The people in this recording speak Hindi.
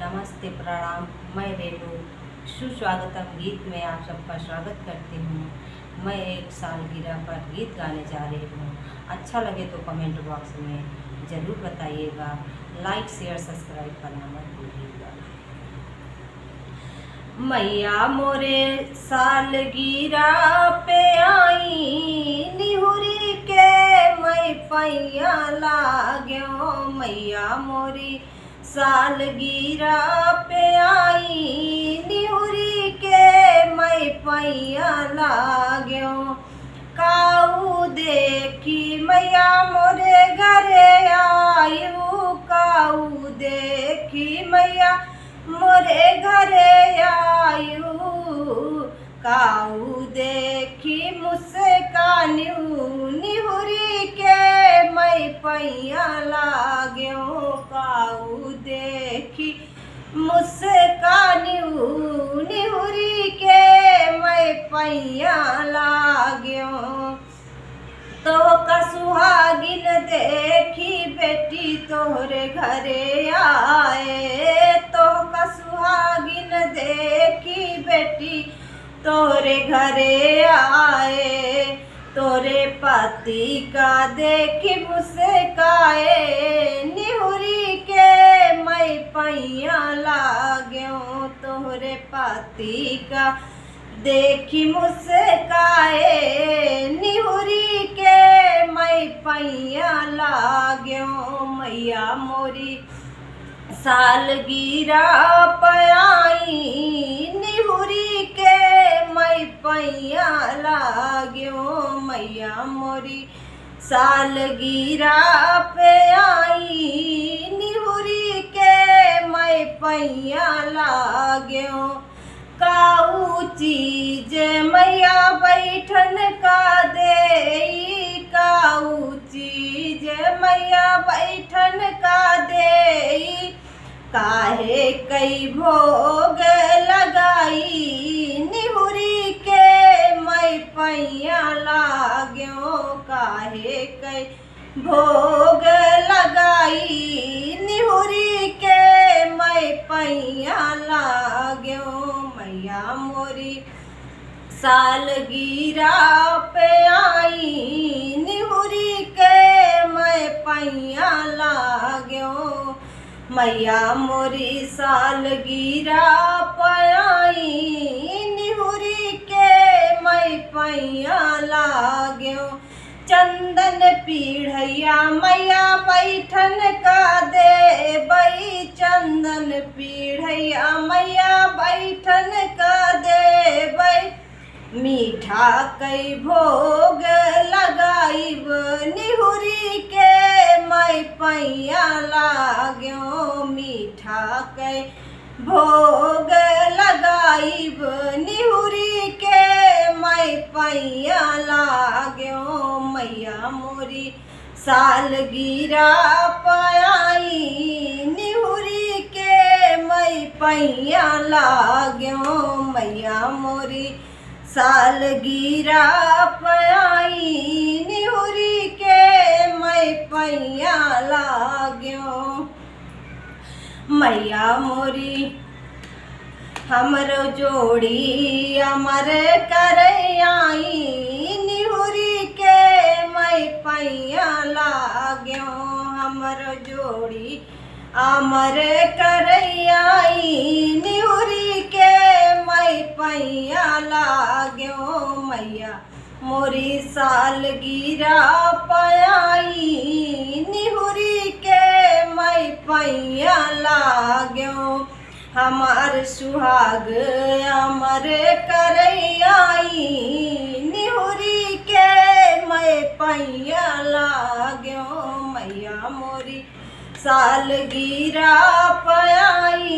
नमस्ते, प्रणाम। मैं रेणु सुस्वागतम गीत में आप सबका स्वागत करती हूँ। मैं एक सालगिरह पर गीत गाने जा रही हूँ। अच्छा लगे तो कमेंट बॉक्स में ज़रूर बताइएगा। लाइक शेयर सब्सक्राइब करना मत भूलिएगा। मैया मोरे सालगिरह पे आई, निहुरी के मैं पैया लाग्यो। मैया मोरी सालगिरह पे आई, निहुरी के मैं पैया लाग्यो। काऊ देखी मैया मोरे घरे आयु, काऊ देखी मैया मोरे घरे आयु। काऊ देखी मुस्कान्यू, निहुरी के मैं पैया लाग्यो। काऊ देखी मुस्कान्यू, निहुरी के मैं पैया लाग्यो। तो का सुहागिन देखी बेटी तोहरे घरे आए। तो का सुहागिन देखी बेटी तोरे घरे आए। तोरे पति का देखी मुस्काए, निहुरी के मैं पैया लाग्यो। तोरे पति का देखी मुस्काए, निहुरी के मैं पैया लाग्यो। मैया मोरी सालगिरह पे आई, निहुरी के मैं पैया लाग्यो। मैया मोरी सालगिरह पे आई, निहुरी के मैं पैया लाग्यो। काऊ चीज मैया बैठन का देई, काऊ चीज मैया बैठन का देई। काहे कई भोग लगाई, निहुरी के मैं पैया लाग्यो। काहे कई भोग लगाई, निहुरी के मैं पैया लाग्यो। मैया मोरी सालगिरह पे आई, निहुरी के मैं पैया लाग्यो। मैया मोरी सालगिरह पे आई, निहुरी के मैं पैया लाग्यो। चंदन पीढ़ैया मैया बैठन का देबई, चंदन पीढ़ैया मैया बैठन का देबई। मीठा कई भोग लगाइब, निहुरी के मैं पैया लाग्यो। मीठा कई भोग लगाइब, निहुरी के मैं पैया लाग्यो। मैया मोरी सालगिरह पे आई, निहुरी के मैं पैया लाग्यो। मैया मोरी सालगिरह पे आई, निहुरी के मैं पैया लाग्यो। मैया मोरी हमरो जोड़ी अमर करे आई, निहुरी के मैं पैया लाग्यो। हमरो जोड़ी अमर करे आई, निहुरी के मैं पैया लाग्यो। मैया मोरी सालगिरह पे आई, निहुरी के मैं पैया लाग्यो। हमार सुहाग अमर करे आई, निहुरी के मैं पैया लाग्यो। मैया मोरी सालगिरह पे आई,